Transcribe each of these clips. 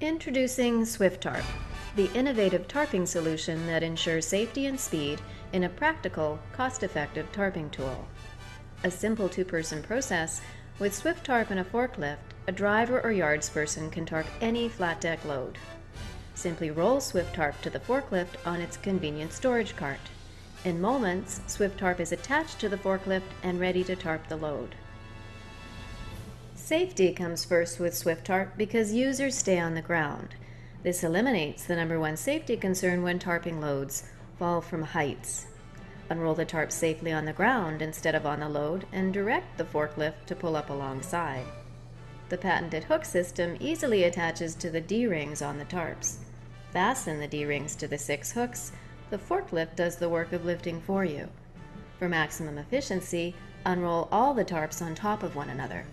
Introducing SwiftTarp, the innovative tarping solution that ensures safety and speed in a practical, cost-effective tarping tool. A simple two-person process, with SwiftTarp and a forklift, a driver or yardsperson can tarp any flat deck load. Simply roll SwiftTarp to the forklift on its convenient storage cart. In moments, SwiftTarp is attached to the forklift and ready to tarp the load. Safety comes first with SwiftTarp because users stay on the ground. This eliminates the number one safety concern when tarping loads: fall from heights. Unroll the tarp safely on the ground instead of on the load and direct the forklift to pull up alongside. The patented hook system easily attaches to the D-rings on the tarps. Fasten the D-rings to the 6 hooks. The forklift does the work of lifting for you. For maximum efficiency, unroll all the tarps on top of one another.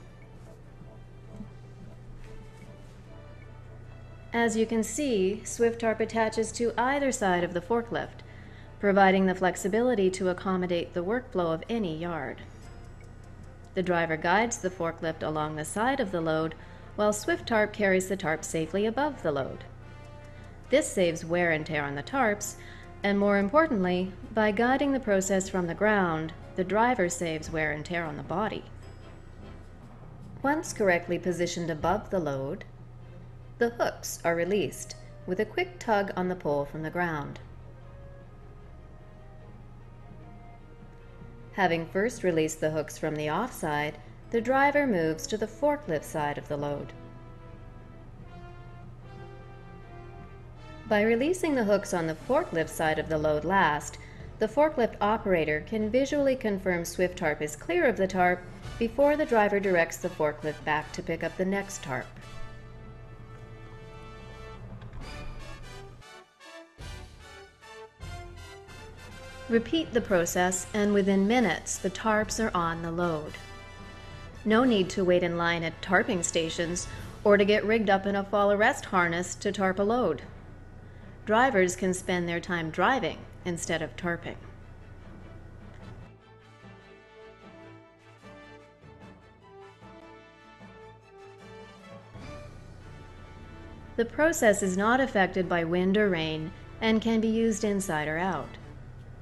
As you can see, SwiftTarp attaches to either side of the forklift, providing the flexibility to accommodate the workflow of any yard. The driver guides the forklift along the side of the load, while SwiftTarp carries the tarp safely above the load. This saves wear and tear on the tarps, and more importantly, by guiding the process from the ground, the driver saves wear and tear on the body. Once correctly positioned above the load, the hooks are released with a quick tug on the pole from the ground. Having first released the hooks from the offside, the driver moves to the forklift side of the load. By releasing the hooks on the forklift side of the load last, the forklift operator can visually confirm SwiftTarp is clear of the tarp before the driver directs the forklift back to pick up the next tarp. Repeat the process, and within minutes, the tarps are on the load. No need to wait in line at tarping stations or to get rigged up in a fall arrest harness to tarp a load. Drivers can spend their time driving instead of tarping. The process is not affected by wind or rain and can be used inside or out.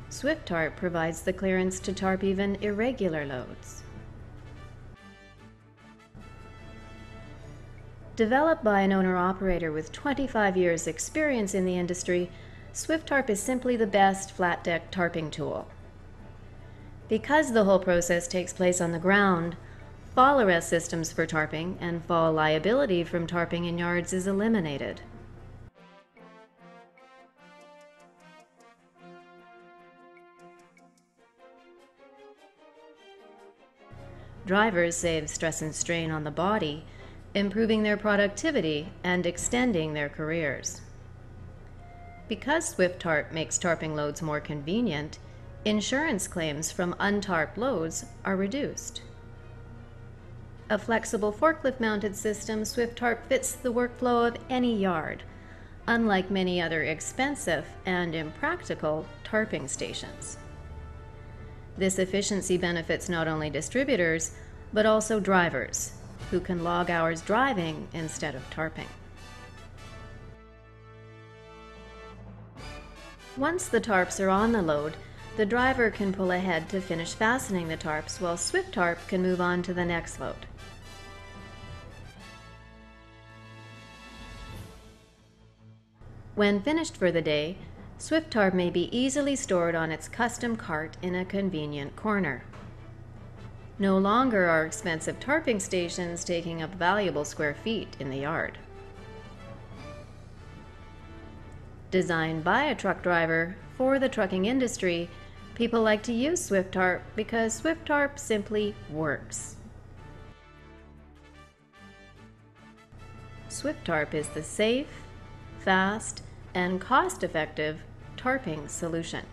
SwiftTarp provides the clearance to tarp even irregular loads. Developed by an owner-operator with 25 years' experience in the industry, SwiftTarp is simply the best flat deck tarping tool. Because the whole process takes place on the ground, fall arrest systems for tarping and fall liability from tarping in yards is eliminated. Drivers save stress and strain on the body, improving their productivity and extending their careers. Because SwiftTarp makes tarping loads more convenient, insurance claims from untarped loads are reduced. A flexible forklift-mounted system, SwiftTarp fits the workflow of any yard, unlike many other expensive and impractical tarping stations. This efficiency benefits not only distributors, but also drivers, who can log hours driving instead of tarping. Once the tarps are on the load, the driver can pull ahead to finish fastening the tarps, while SwiftTarp can move on to the next load. When finished for the day, SwiftTarp may be easily stored on its custom cart in a convenient corner. No longer are expensive tarping stations taking up valuable square feet in the yard. Designed by a truck driver for the trucking industry, people like to use SwiftTarp because SwiftTarp simply works. SwiftTarp is the safe, fast, and cost-effective tarping solution.